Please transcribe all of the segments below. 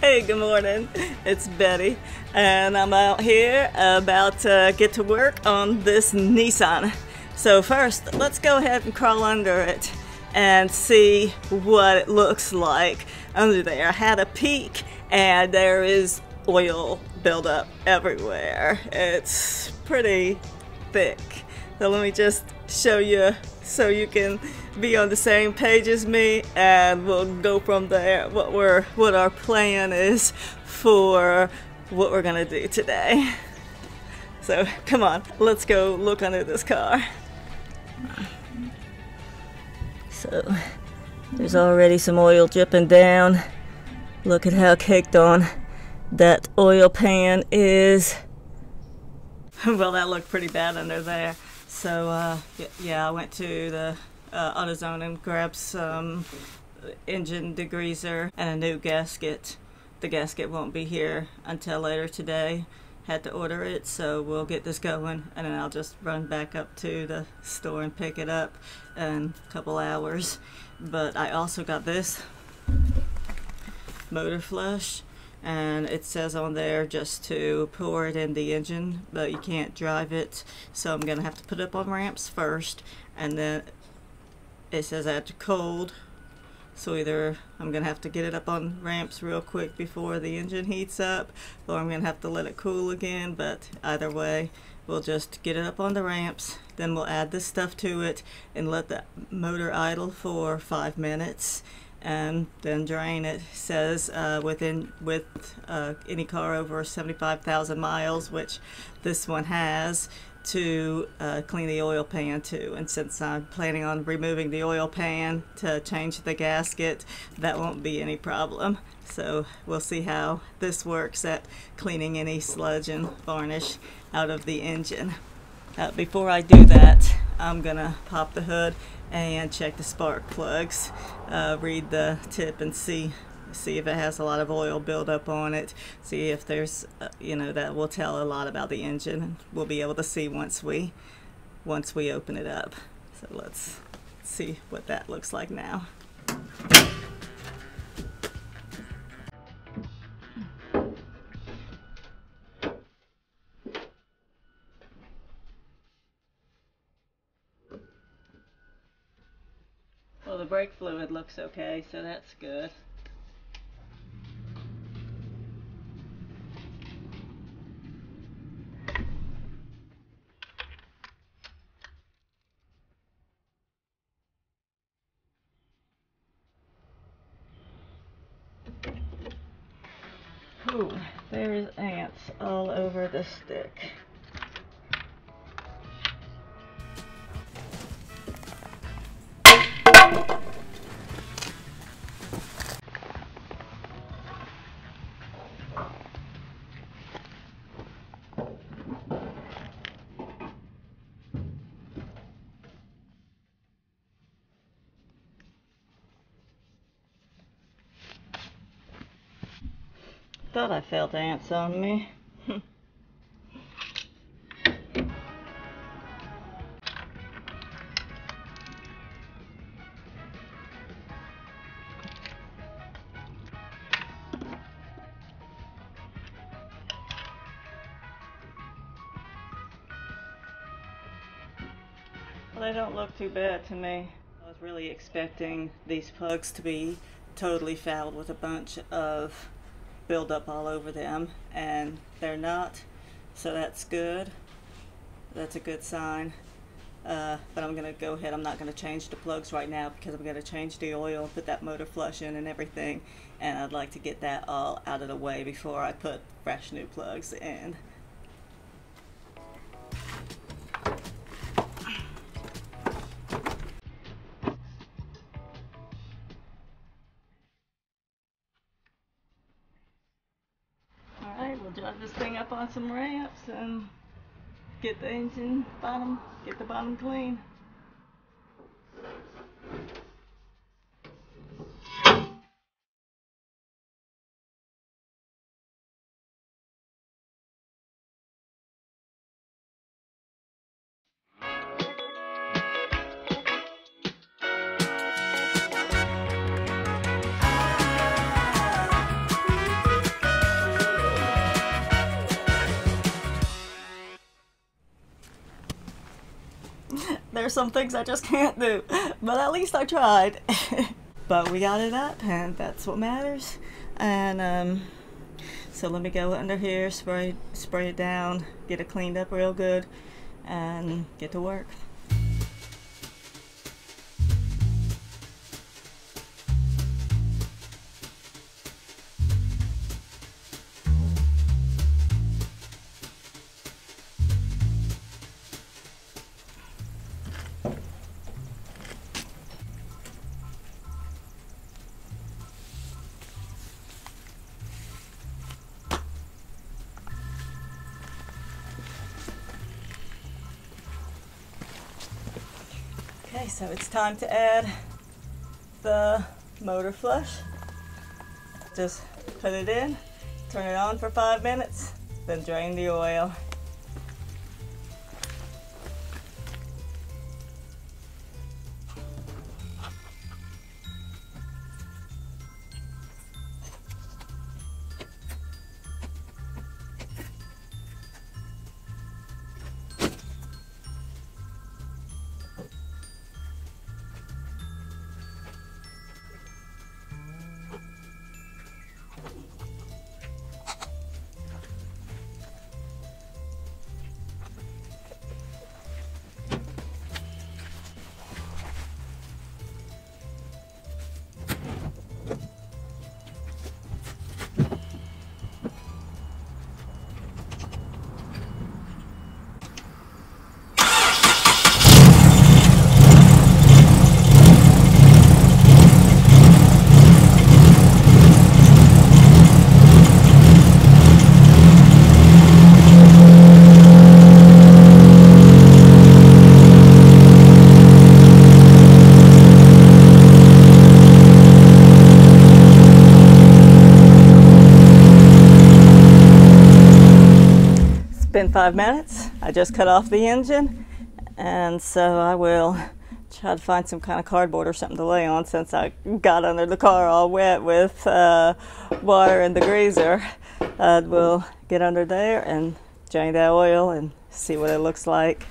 Hey, good morning. It's Betty, and I'm out here about to get to work on this Nissan. So first, let's go ahead and crawl under it and see what it looks like under there. I had a peek, and there is oil buildup everywhere. It's pretty thick. So let me just show you so you can be on the same page as me, and we'll go from there what our plan is for what we're gonna do today. So come on, let's go look under this car. So there's already some oil dripping down. Look at how caked on that oil pan is. Well, that looked pretty bad under there. So yeah, I went to the AutoZone and grabbed some engine degreaser and a new gasket. The gasket won't be here until later today. Had to order it, so we'll get this going, and then I'll just run back up to the store and pick it up in a couple hours. But I also got this motor flush, and it says on there just to pour it in the engine, but you can't drive it, so I'm gonna have to put it up on ramps first, and then it says add to cold, so either I'm gonna have to get it up on ramps real quick before the engine heats up, or I'm gonna have to let it cool again. But either way, we'll just get it up on the ramps, then we'll add this stuff to it and let the motor idle for 5 minutes, and then drain it. It says with any car over 75,000 miles, which this one has, to clean the oil pan too. And since I'm planning on removing the oil pan to change the gasket, that won't be any problem. So we'll see how this works at cleaning any sludge and varnish out of the engine. Before I do that, I'm gonna pop the hood and check the spark plugs, read the tip and see if it has a lot of oil buildup on it, see if there's that will tell a lot about the engine, and we'll be able to see once we open it up. So let's see what that looks like now. Well, the brake fluid looks okay, so that's good. Ooh, there's ants all over the stick. Thought I felt ants on me. Well, they don't look too bad to me. I was really expecting these plugs to be totally fouled with a bunch of buildup all over them, and they're not, so that's good. That's a good sign. But I'm gonna go ahead, I'm not gonna change the plugs right now because I'm gonna change the oil, put that motor flush in and everything, and I'd like to get that all out of the way before I put fresh new plugs in. Alright, we'll drive this thing up on some ramps and get the engine bottom, get the bottom clean. There's some things I just can't do, but at least I tried. But we got it up, and that's what matters. And so let me go under here, spray it down, get it cleaned up real good, and get to work. Okay, so it's time to add the motor flush. Just put it in, turn it on for 5 minutes, then drain the oil. Been 5 minutes. I just cut off the engine, and so I will try to find some kind of cardboard or something to lay on, since I got under the car all wet with water and the greaser. We'll get under there and drain that oil and see what it looks like.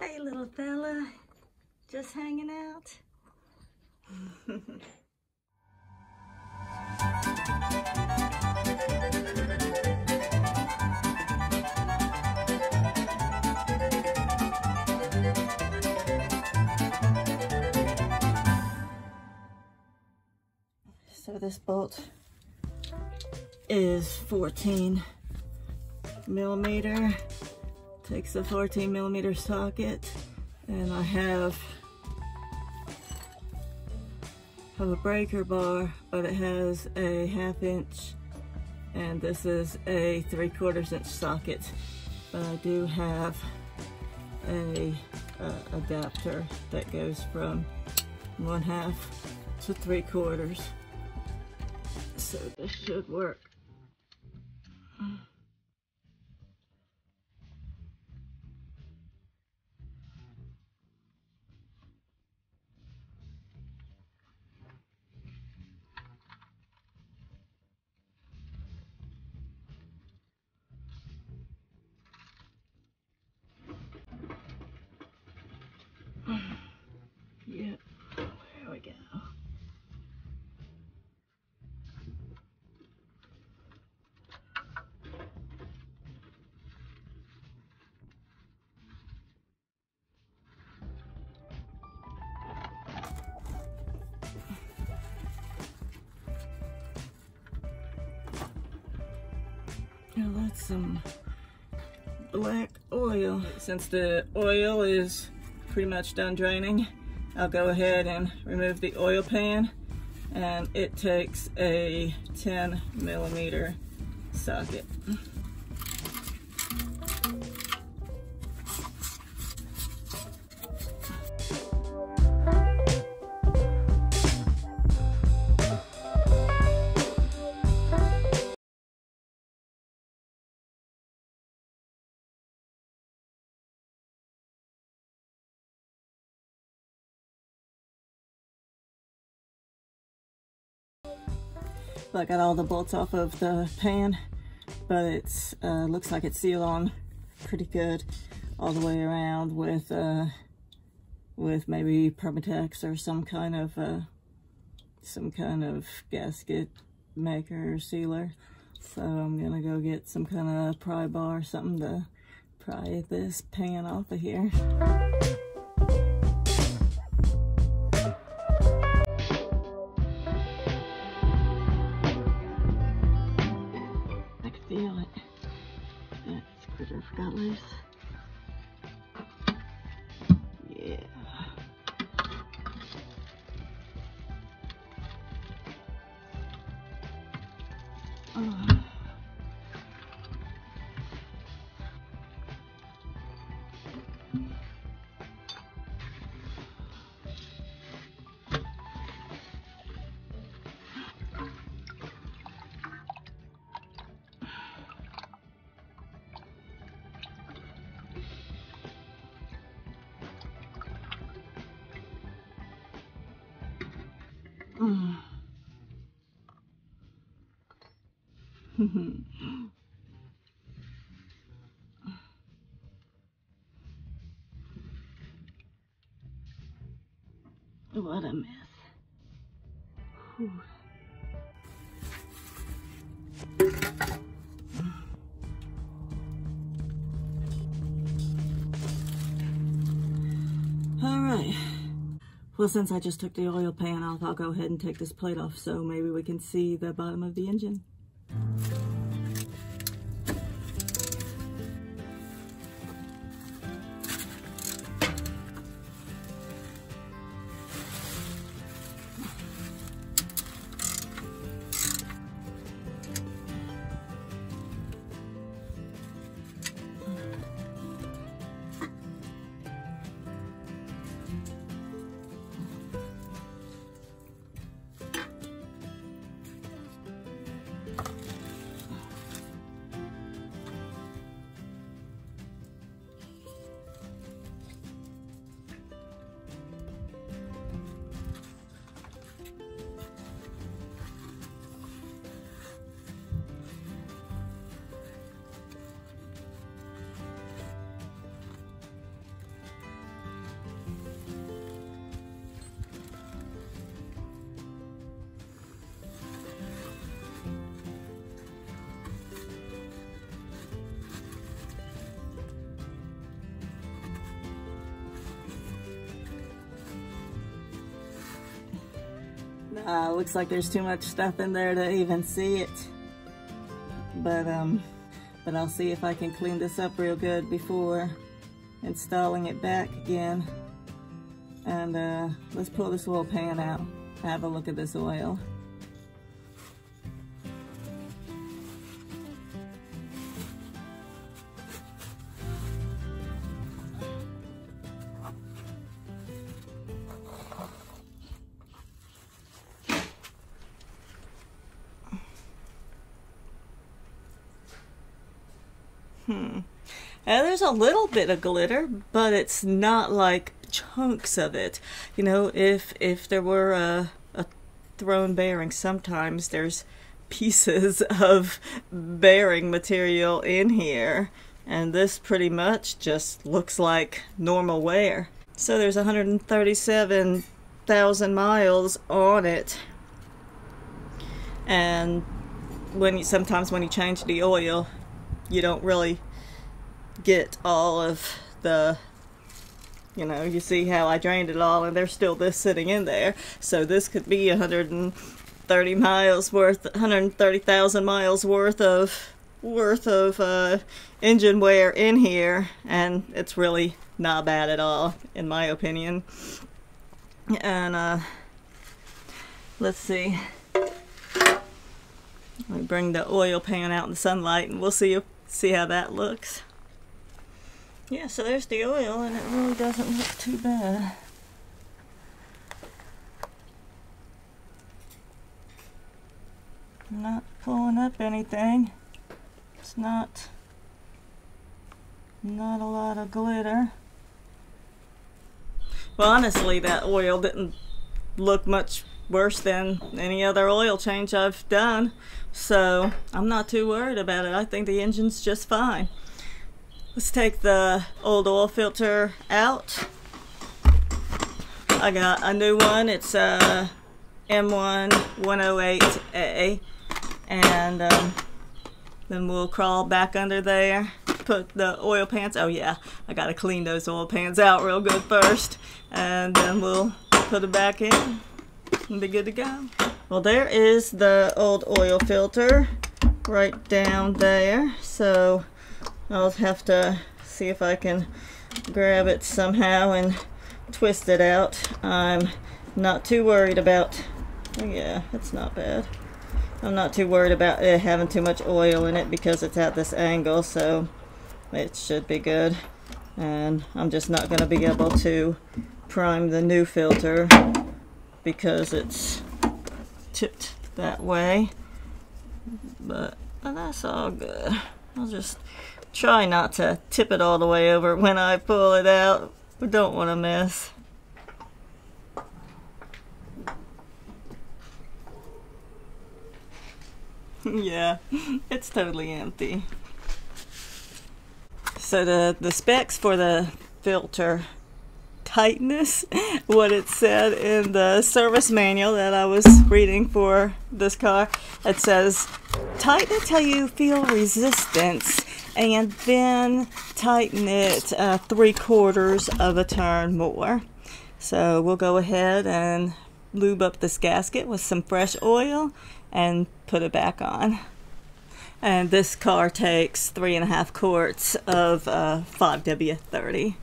Hey little fella, just hanging out. So this bolt is 14 millimeter. Takes a 14 millimeter socket, and I have a breaker bar, but it has a 1/2 inch, and this is a 3/4 inch socket. But I do have a adapter that goes from 1/2 to 3/4. So this should work. Yep, there we go. Now that's some black oil. Since the oil is pretty much done draining, I'll go ahead and remove the oil pan, and it takes a 10 millimeter socket. I got all the bolts off of the pan, but it's looks like it's sealed on pretty good all the way around with maybe Permatex or some kind of gasket maker or sealer. So I'm gonna go get some kind of pry bar or something to pry this pan off of here. I can feel it. That screwdriver got loose. Yeah. What a mess. Whew. All right. Well, since I just took the oil pan off, I'll go ahead and take this plate off so maybe we can see the bottom of the engine. Looks like there's too much stuff in there to even see it. But I'll see if I can clean this up real good before installing it back again. And let's pull this oil pan out. Have a look at this oil. There's a little bit of glitter, but it's not like chunks of it. You know, if there were a thrown bearing, sometimes there's pieces of bearing material in here, and this pretty much just looks like normal wear. So there's 137,000 miles on it, and sometimes when you change the oil, you don't really get all of the, you know, you see how I drained it all and there's still this sitting in there. So this could be 130,000 miles worth of engine wear in here, and it's really not bad at all in my opinion. And let's see, let me bring the oil pan out in the sunlight and we'll see how that looks. Yeah, so there's the oil, and it really doesn't look too bad. I'm not pulling up anything. It's not a lot of glitter. Well, honestly, that oil didn't look much worse than any other oil change I've done, so I'm not too worried about it. I think the engine's just fine. Let's take the old oil filter out. I got a new one. It's a M1 108A, and then we'll crawl back under there, put the oil pans. Oh yeah, I gotta clean those oil pans out real good first, and then we'll put it back in and be good to go. Well, there is the old oil filter right down there, so I'll have to see if I can grab it somehow and twist it out. I'm not too worried about, oh yeah, it's not bad. I'm not too worried about it having too much oil in it because it's at this angle, so it should be good. And I'm just not going to be able to prime the new filter because it's tipped that way. But that's all good. I'll just try not to tip it all the way over when I pull it out. We don't want to mess. Yeah, it's totally empty. So the specs for the filter tightness, what it said in the service manual that I was reading for this car, it says tighten it till you feel resistance and then tighten it 3/4 of a turn more. So we'll go ahead and lube up this gasket with some fresh oil and put it back on. And this car takes 3.5 quarts of 5W30.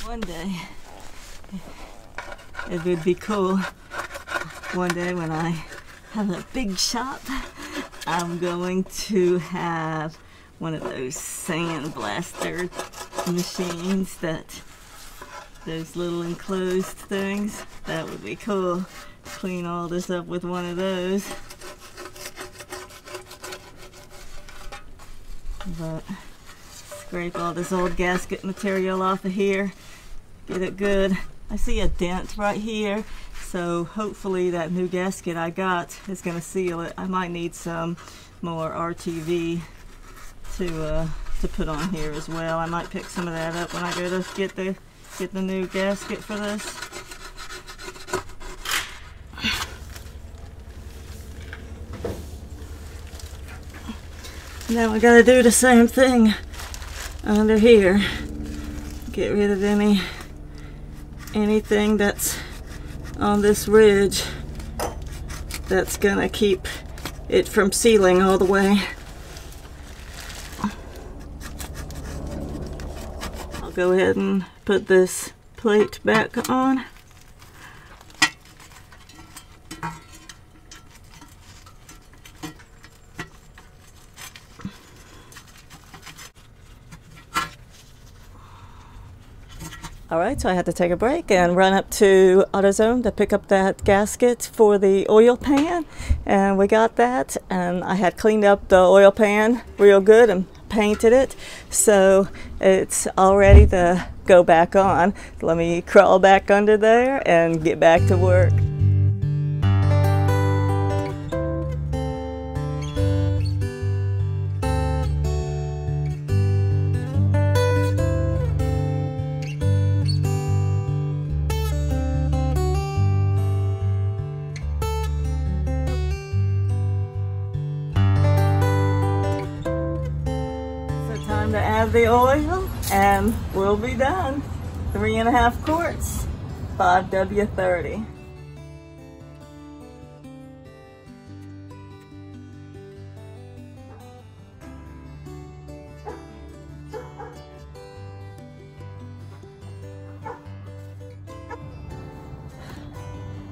One day, it would be cool. One day when I have a big shop, I'm going to have one of those sand blaster machines, those little enclosed things. That would be cool. Clean all this up with one of those. But scrape all this old gasket material off of here. Get it good. I see a dent right here, so hopefully that new gasket I got is going to seal it. I might need some more RTV to put on here as well. I might pick some of that up when I go to get the new gasket for this. Now I got to do the same thing under here. Get rid of anything that's on this ridge that's gonna keep it from sealing all the way. I'll go ahead and put this plate back on. Alright, so I had to take a break and run up to AutoZone to pick up that gasket for the oil pan, and we got that, and I had cleaned up the oil pan real good and painted it, so it's all ready to go back on. Let me crawl back under there and get back to work. To add the oil and we'll be done. 3.5 quarts, 5W30.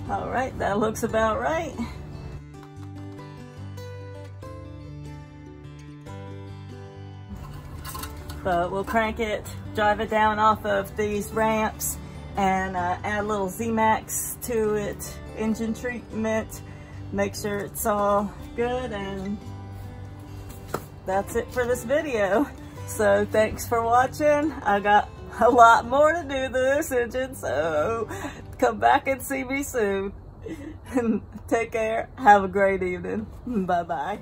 All right, that looks about right. But we'll crank it, drive it down off of these ramps, and add a little Z-Max to it, engine treatment, make sure it's all good, and that's it for this video. So thanks for watching. I got a lot more to do to this engine, so come back and see me soon. Take care. Have a great evening. Bye-bye.